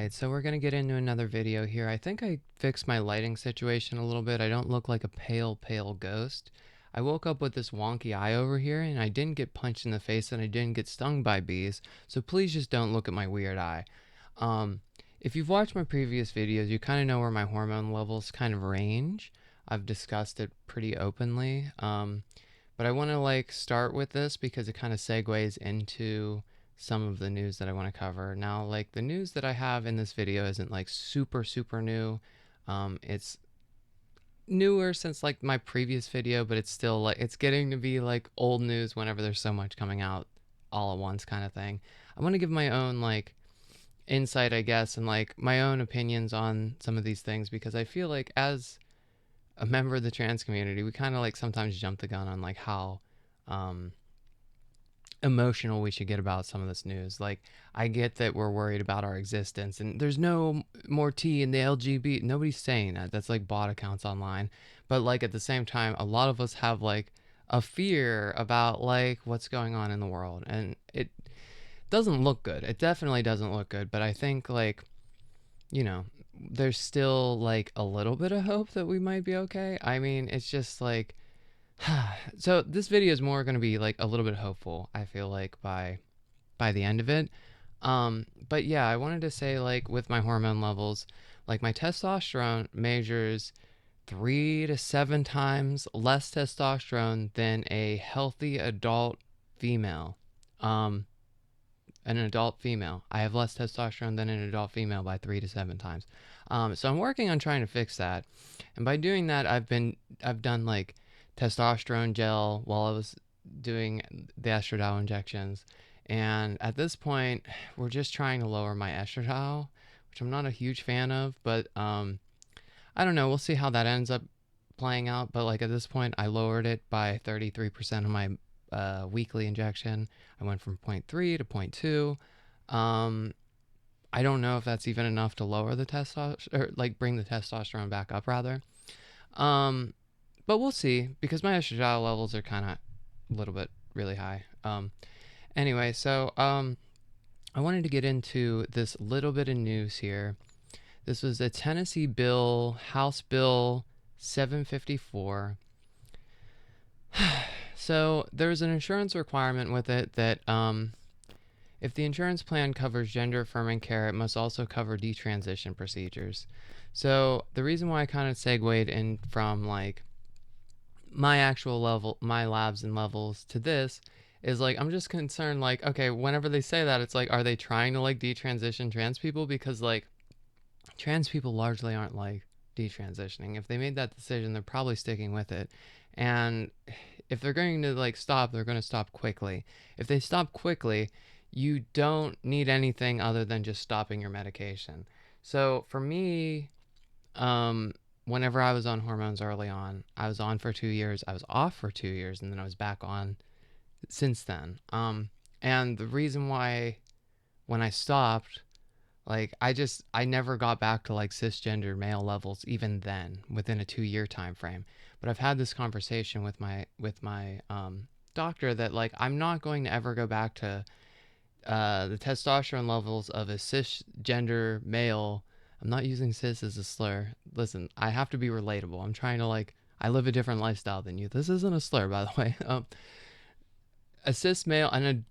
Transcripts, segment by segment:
Alright, so we're gonna get into another video here. I think I fixed my lighting situation a little bit. I don't look like a pale ghost. I woke up with this wonky eye over here, and I didn't get punched in the face, and I didn't get stung by bees, so please just don't look at my weird eye. Um, if you've watched my previous videos, you kind of know where my hormone levels kind of range. I've discussed it pretty openly, but I want to start with this because it kind of segues into some of the news that I want to cover. Now, the news that I have in this video isn't super new. It's newer since my previous video, but it's still it's getting to be old news whenever there's so much coming out all at once kind of thing. I want to give my own insight, I guess, and my own opinions on some of these things because I feel like as a member of the trans community, we kind of sometimes jump the gun on how um emotional we should get about some of this news. I get that we're worried about our existence and there's no more T in the LGBT. Nobody's saying that. That's bot accounts online. But at the same time, a lot of us have a fear about what's going on in the world, and it doesn't look good. It definitely doesn't look good, but I think you know, there's still a little bit of hope that we might be okay. I mean, it's just so this video is more going to be a little bit hopeful, I feel by the end of it. But yeah, I wanted to say with my hormone levels, my testosterone measures 3 to 7 times less testosterone than a healthy adult female. Um, an adult female. I have less testosterone than an adult female by 3 to 7 times. So I'm working on trying to fix that. And by doing that, I've done testosterone gel while I was doing the estradiol injections. And at this point, we're just trying to lower my estradiol, which I'm not a huge fan of, but I don't know. We'll see how that ends up playing out. But at this point, I lowered it by 33% of my weekly injection. I went from 0.3 to 0.2. I don't know if that's even enough to lower the testosterone, or bring the testosterone back up rather. But we'll see because my estradiol levels are kind of a little bit really high. Anyway, so I wanted to get into this little bit of news here. This was a Tennessee bill, House Bill 754. So there's an insurance requirement with it that if the insurance plan covers gender affirming care, it must also cover detransition procedures. So the reason why I kind of segued in from my actual level, my labs and levels to this is I'm just concerned okay, whenever they say that, it's are they trying to detransition trans people? Because trans people largely aren't detransitioning. If they made that decision, they're probably sticking with it. And if they're going to stop, they're going to stop quickly. If they stop quickly, you don't need anything other than just stopping your medication. So for me, whenever I was on hormones early on, I was on for 2 years, I was off for 2 years, and then I was back on since then. And the reason why when I stopped, I never got back to cisgender male levels even then within a 2 year time frame. But I've had this conversation with my doctor that I'm not going to ever go back to the testosterone levels of a cisgender male. I'm not using cis as a slur. Listen, I have to be relatable. I'm trying to I live a different lifestyle than you. This isn't a slur, by the way. A cis male, an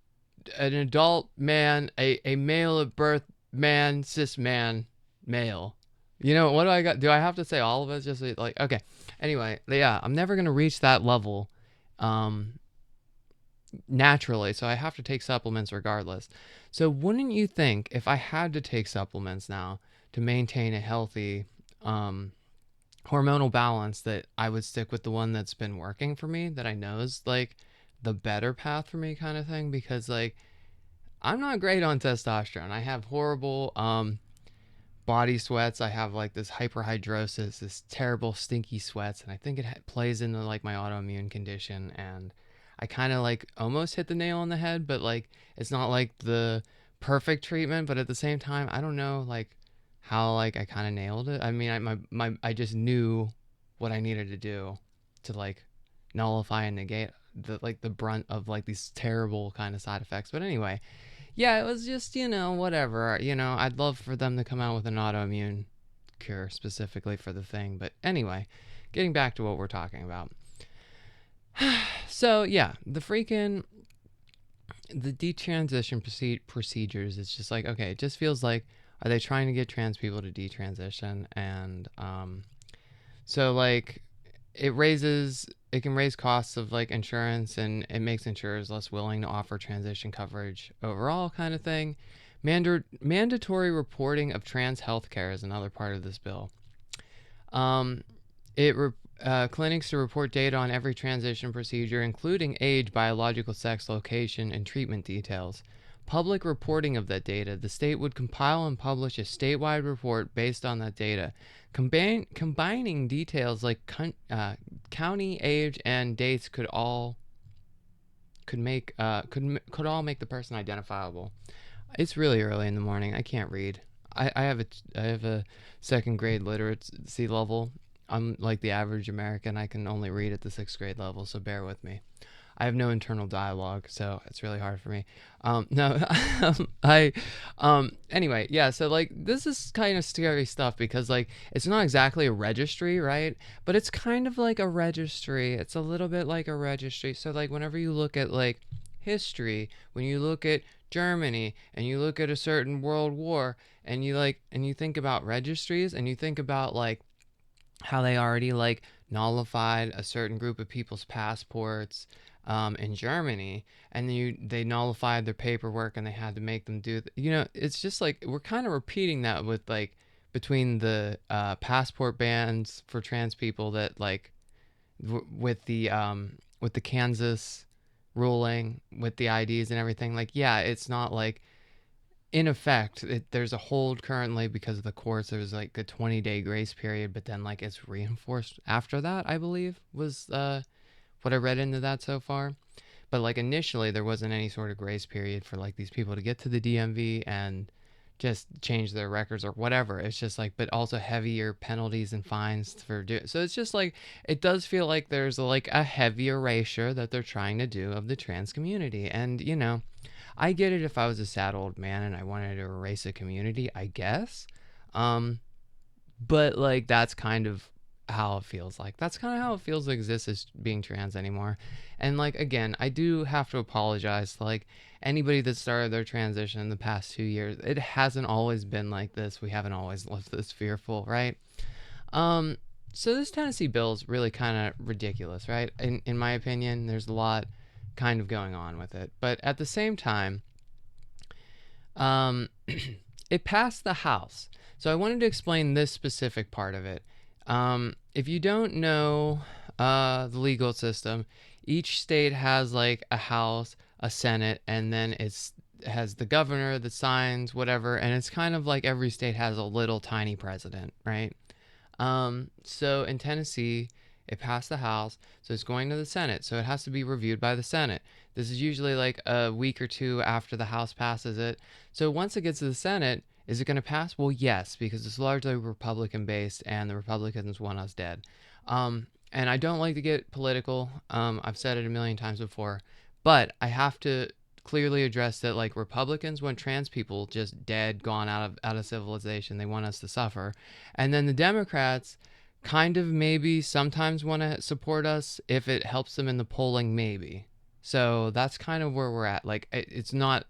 adult man, a male at birth man, cis man, male. You know, what do I got? Do I have to say all of it? Just okay. Anyway, yeah, I'm never going to reach that level naturally, so I have to take supplements regardless. So wouldn't you think if I had to take supplements now to maintain a healthy hormonal balance that I would stick with the one that's been working for me, that I know is the better path for me kind of thing? Because I'm not great on testosterone. I have horrible body sweats. I have this hyperhidrosis, this terrible stinky sweats, and I think it plays into my autoimmune condition. And I kind of almost hit the nail on the head, but it's not the perfect treatment. But at the same time, I don't know how I kind of nailed it. I mean, I just knew what I needed to do to nullify and negate the brunt of these terrible kind of side effects. But anyway, Yeah, it was just, whatever. I'd love for them to come out with an autoimmune cure specifically for the thing. But anyway, getting back to what we're talking about. So, yeah, the detransition procedures, it's just like, okay, it just feels like, are they trying to get trans people to detransition? And so, like, it can raise costs of like insurance, and it makes insurers less willing to offer transition coverage overall, kind of thing. Mandatory reporting of trans healthcare is another part of this bill. um, it clinics to report data on every transition procedure, including age, biological sex, location, and treatment details. Public reporting of that data. The state would compile and publish a statewide report based on that data. Combining details like county, age, and dates could all make the person identifiable. It's really early in the morning. I can't read. I have a second grade literacy level. I'm like the average American. I can only read at the sixth grade level, so bear with me. I have no internal dialogue, so it's really hard for me. No, I, anyway, yeah. So like, this is kind of scary stuff because like, it's not exactly a registry, right? But it's kind of like a registry. It's a little bit like a registry. So like, whenever you look at like history, when you look at Germany and you look at a certain world war, and you think about registries, and you think about like how they already like nullified a certain group of people's passports in Germany, and they nullified their paperwork, and they had to make them do. It's just like we're kind of repeating that with like between the passport bans for trans people that like with the Kansas ruling with the IDs and everything. Like, yeah, it's not like in effect, there's a hold currently because of the courts. There's like a 20-day grace period, but then like it's reinforced after that, I believe, was what I read into that so far. But like initially, there wasn't any sort of grace period for like these people to get to the DMV and just change their records or whatever. It's just like, but also heavier penalties and fines for doing. So it's just like, it does feel like there's like a heavy erasure that they're trying to do of the trans community. And I get it if I was a sad old man and I wanted to erase a community, I guess. Um, but like that's kind of how it feels like. That's kind of how it feels to exist as being trans anymore. And like again, I do have to apologize to like anybody that started their transition in the past 2 years. It hasn't always been like this. We haven't always lived this fearful, right? Um, so this Tennessee bill is really kind of ridiculous, right? In my opinion, there's a lot kind of going on with it, but at the same time, um, it passed the House. So I wanted to explain this specific part of it. If you don't know the legal system, each state has like a House, a Senate, and then it has the governor that signs whatever, and it's kind of like every state has a little tiny president, right? So in Tennessee, it passed the House, so it's going to the Senate, so it has to be reviewed by the Senate. This is usually like a week or two after the House passes it. So once it gets to the Senate, is it going to pass? Well, yes, because it's largely Republican based, and the Republicans want us dead. And I don't like to get political. I've said it a million times before, but I have to clearly address that like Republicans want trans people just dead, gone out of civilization. They want us to suffer. And then the Democrats kind of maybe sometimes want to support us if it helps them in the polling, maybe. So that's kind of where we're at. Like it's not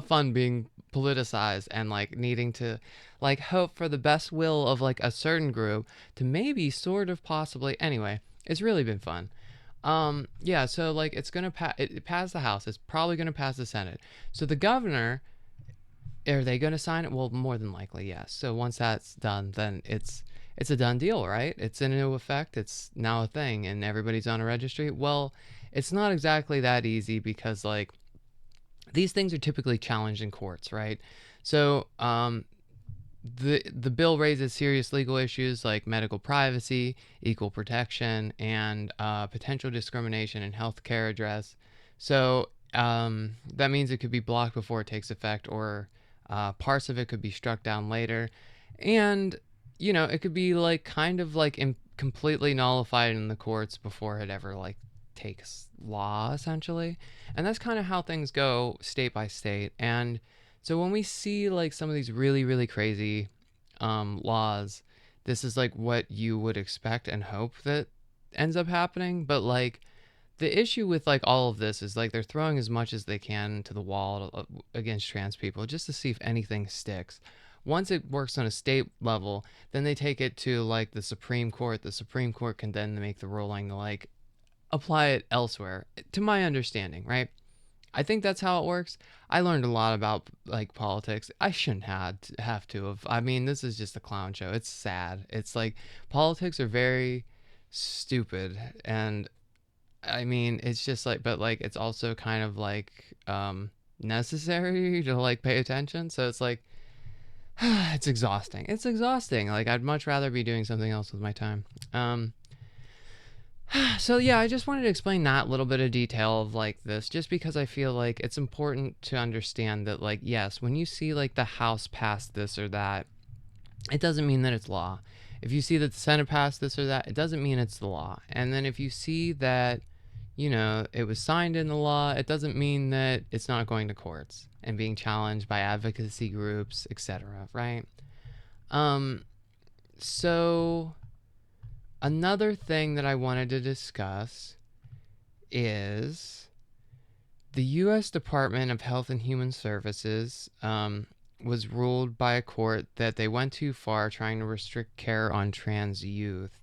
fun being politicized and like needing to like hope for the best will of like a certain group to maybe sort of possibly. Anyway, it's really been fun. Yeah, so like it's gonna it passed the House. It's probably gonna pass the Senate. So the governor, are they gonna sign it? Well, more than likely, yes. So once that's done, then it's a done deal, right? It's in new effect. It's now a thing, and everybody's on a registry. Well, it's not exactly that easy because like these things are typically challenged in courts, right? So the bill raises serious legal issues like medical privacy, equal protection, and potential discrimination in healthcare address. So that means it could be blocked before it takes effect, or parts of it could be struck down later, and it could be like kind of like completely nullified in the courts before it ever like takes law essentially. And that's kind of how things go state by state. And so when we see like some of these really, really crazy laws, this is like what you would expect and hope that ends up happening. But like the issue with like all of this is like they're throwing as much as they can to the wall against trans people just to see if anything sticks. Once it works on a state level, then they take it to like the Supreme Court. The Supreme Court can then make the ruling to like apply it elsewhere, to my understanding, right? I think that's how it works. I learned a lot about like politics. I shouldn't have to have. I mean, this is just a clown show. It's sad. It's like politics are very stupid, and I mean, it's just like, but like it's also kind of like necessary to like pay attention. So it's like it's exhausting. It's exhausting. Like I'd much rather be doing something else with my time. So yeah, I just wanted to explain that little bit of detail of like this, just because I feel like it's important to understand that like, yes, when you see like the House pass this or that, it doesn't mean that it's law. If you see that the Senate passed this or that, it doesn't mean it's the law. And then if you see that, you know, it was signed in the law, it doesn't mean that it's not going to courts and being challenged by advocacy groups, etc., right? So another thing that I wanted to discuss is the U.S. Department of Health and Human Services was ruled by a court that they went too far trying to restrict care on trans youth.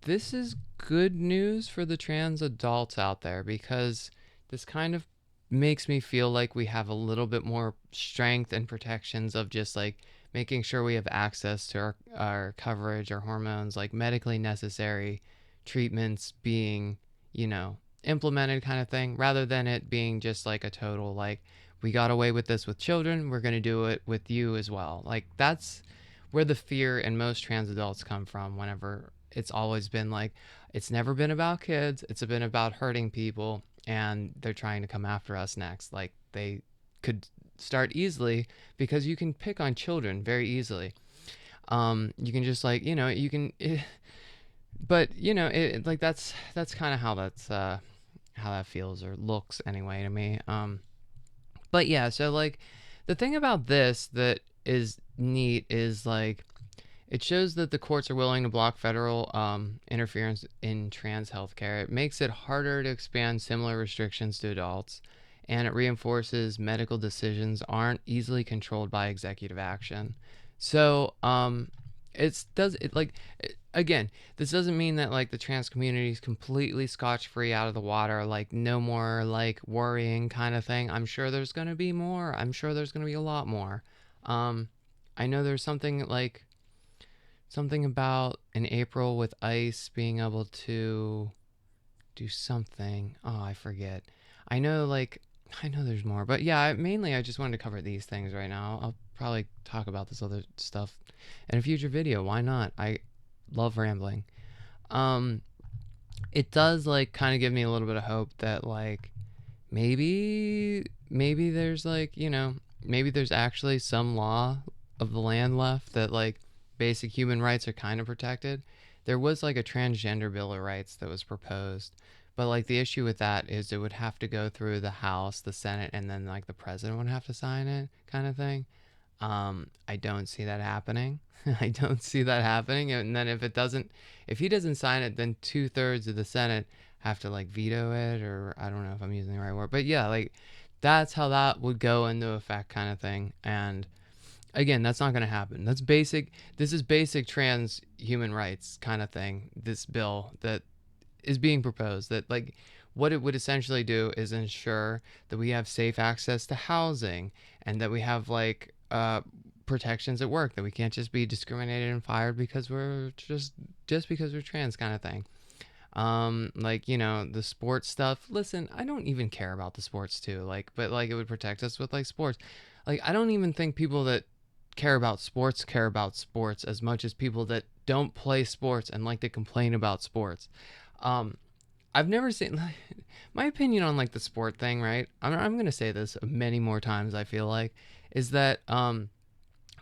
This is good news for the trans adults out there, because this kind of makes me feel like we have a little bit more strength and protections of just like making sure we have access to our coverage, our hormones, like medically necessary treatments being, you know, implemented kind of thing, rather than it being just like a total like, we got away with this with children, we're going to do it with you as well. Like that's where the fear in most trans adults come from, whenever it's always been like, it's never been about kids, it's been about hurting people, and they're trying to come after us next. Like they could start easily because you can pick on children very easily. You can just like, you know, you can but you know, like that's kind of how how that feels or looks anyway to me. But yeah, so like the thing about this that is neat is like it shows that the courts are willing to block federal interference in trans healthcare. It makes it harder to expand similar restrictions to adults, and it reinforces medical decisions aren't easily controlled by executive action. So again, this doesn't mean that like the trans community is completely scotch free out of the water, like no more like worrying kind of thing. I'm sure there's gonna be more. I'm sure there's gonna be a lot more. I know there's something about in April with ICE being able to do something. Oh, I forget. I know there's more, but yeah, mainly I just wanted to cover these things right now. I'll probably talk about this other stuff in a future video. Why not? I love rambling. Um, it does like kind of give me a little bit of hope that like maybe there's like, you know, maybe there's actually some law of the land left that like basic human rights are kind of protected. There was like a transgender bill of rights that was proposed, but like the issue with that is it would have to go through the House, the Senate, and then like the president would have to sign it, kind of thing. I don't see that happening. I don't see that happening. And then if he doesn't sign it, then 2/3 of the Senate have to like veto it, or I don't know if I'm using the right word, but yeah, like that's how that would go into effect, kind of thing. And again, that's not going to happen. That's basic. This is basic trans human rights kind of thing. This bill that is being proposed, that like what it would essentially do is ensure that we have safe access to housing, and that we have like protections at work, that we can't just be discriminated and fired because we're just because we're trans, kind of thing. Like, you know, the sports stuff. Listen, I don't even care about the sports too. Like, but like it would protect us with like sports. Like, I don't even think people that care about sports as much as people that don't play sports and like to complain about sports. Um, I've never seen like, my opinion on like the sport thing, right? I'm gonna say this many more times. I feel like is that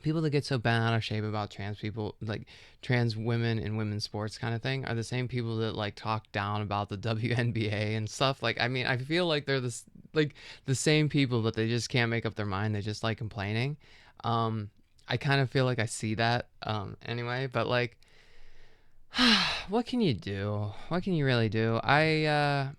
people that get so bent out of shape about trans people, like trans women in women's sports kind of thing, are the same people that like talk down about the WNBA and stuff. Like, I mean, I feel like they're this like the same people, but they just can't make up their mind. They just like complaining. Um, I kind of feel like I see that anyway, but like, what can you do? What can you really do? I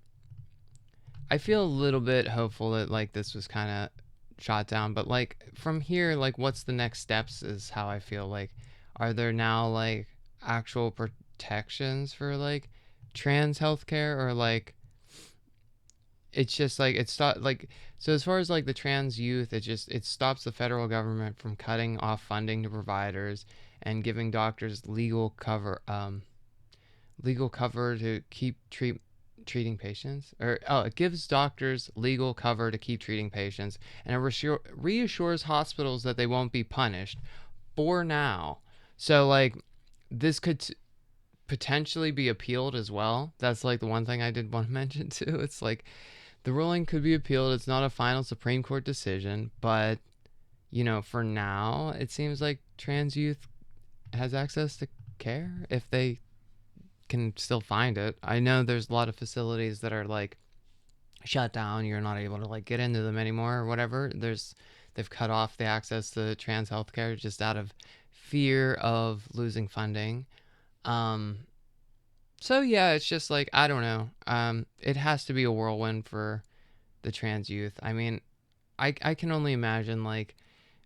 feel a little bit hopeful that like this was kind of shot down, but like from here, like what's the next steps is how I feel like. Are there now like actual protections for like trans healthcare, or like it's just like it's not like, so as far as like the trans youth, it stops the federal government from cutting off funding to providers and giving doctors legal cover to keep treating patients, or oh, it gives doctors legal cover to keep treating patients, and it reassures hospitals that they won't be punished for now. So like this could potentially be appealed as well. That's like the one thing I did want to mention too. It's like the ruling could be appealed. It's not a final Supreme Court decision, but for now it seems like trans youth has access to care if they can still find it. I know there's a lot of facilities that are like shut down. You're not able to like get into them anymore or whatever. They've cut off the access to trans healthcare just out of fear of losing funding. Um, so yeah, it's just like I don't know. It has to be a whirlwind for the trans youth. I mean, I can only imagine like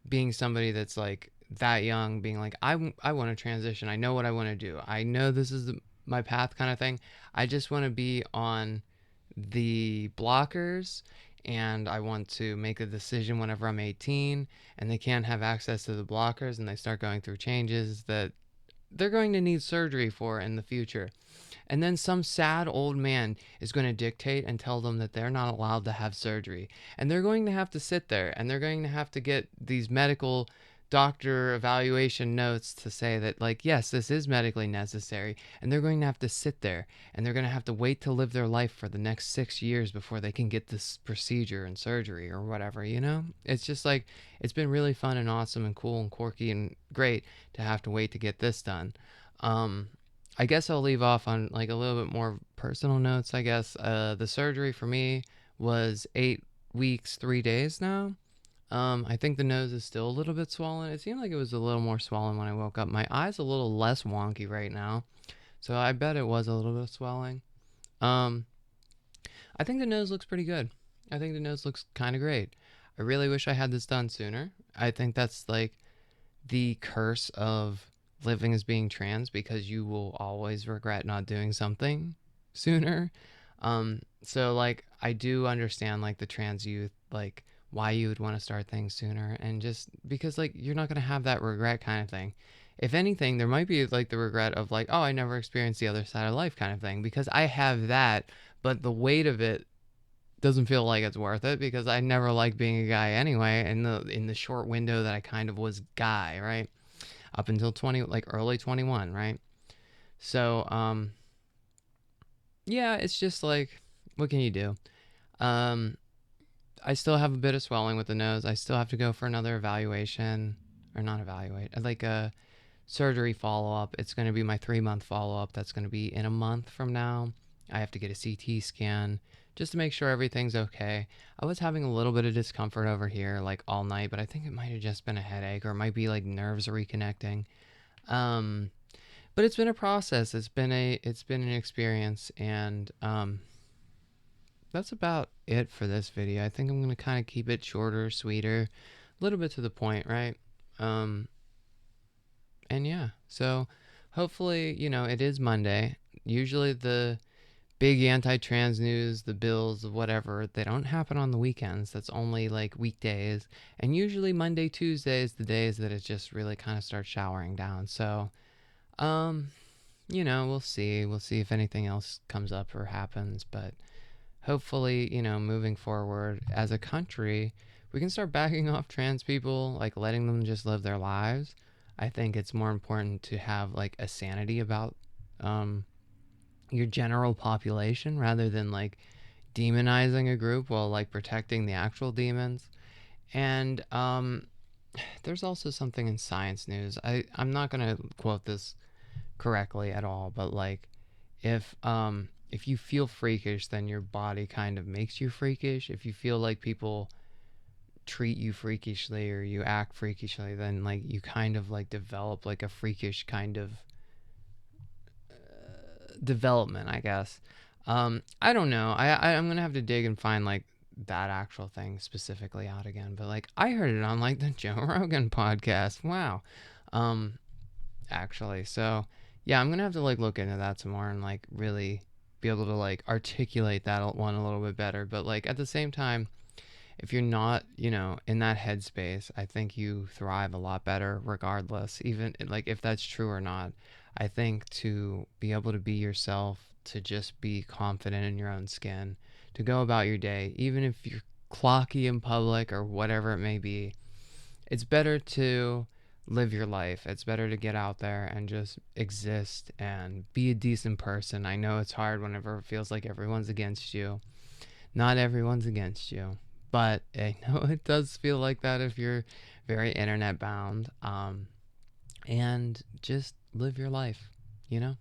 being somebody that's like that young, being like, I want to transition. I know what I want to do. I know this is my path kind of thing. I just want to be on the blockers, and I want to make a decision whenever I'm 18, and they can't have access to the blockers, and they start going through changes that they're going to need surgery for in the future. And then some sad old man is going to dictate and tell them that they're not allowed to have surgery. And they're going to have to sit there and they're going to have to get these medical doctor evaluation notes to say that, like, yes, this is medically necessary. And they're going to have to sit there and they're going to have to wait to live their life for the next 6 years before they can get this procedure and surgery or whatever, you know? It's just like, it's been really fun and awesome and cool and quirky and great to have to wait to get this done. Um, I guess I'll leave off on like a little bit more personal notes. I guess the surgery for me was 8 weeks, 3 days now. I think the nose is still a little bit swollen. It seemed like it was a little more swollen when I woke up. My eye's a little less wonky right now, so I bet it was a little bit of swelling. Um, I think the nose looks pretty good. I think the nose looks kind of great. I really wish I had this done sooner. I think that's like the curse of living as being trans, because you will always regret not doing something sooner. So like I do understand like the trans youth, like why you would want to start things sooner, and just because like you're not going to have that regret kind of thing. If anything, there might be like the regret of like, oh, I never experienced the other side of life kind of thing, because I have that, but the weight of it doesn't feel like it's worth it because I never liked being a guy anyway, in the short window that I kind of was guy, right? Up until 20, like early 21, right? So yeah, it's just like, what can you do? um I still have a bit of swelling with the nose. I still have to go for another evaluation, or not evaluate, like a surgery follow-up. It's going to be my 3-month follow-up. That's going to be in a month from now. I have to get a CT scan just to make sure everything's okay. I was having a little bit of discomfort over here like all night, but I think it might have just been a headache, or it might be like nerves reconnecting. um but it's been a process. It's been an experience, and that's about it for this video. I think I'm gonna kind of keep it shorter, sweeter, a little bit to the point, right? um and yeah, so hopefully, it is Monday. Usually the big anti-trans news, the bills, whatever, they don't happen on the weekends. That's only like weekdays, and usually Monday, Tuesday is the days that it just really kind of starts showering down. So um we'll see if anything else comes up or happens, but hopefully, moving forward as a country, we can start backing off trans people, like letting them just live their lives. I think it's more important to have like a sanity about um, your general population, rather than like demonizing a group while like protecting the actual demons. And There's also something in science news. I'm not gonna quote this correctly at all, but like if you feel freakish, then your body kind of makes you freakish. If you feel like people treat you freakishly or you act freakishly, then like you kind of like develop like a freakish kind of development, I guess. I don't know. I'm gonna have to dig and find like that actual thing specifically out again. But like I heard it on like the Joe Rogan podcast. Wow. Um, actually, so yeah, I'm gonna have to like look into that some more and like really be able to like articulate that one a little bit better. But like at the same time, if you're not, in that headspace, I think you thrive a lot better regardless, even like if that's true or not. I think to be able to be yourself, to just be confident in your own skin, to go about your day, even if you're clocky in public or whatever it may be, it's better to live your life. It's better to get out there and just exist and be a decent person. I know it's hard whenever it feels like everyone's against you. Not everyone's against you, but I know it does feel like that if you're very internet bound. And just live your life, you know?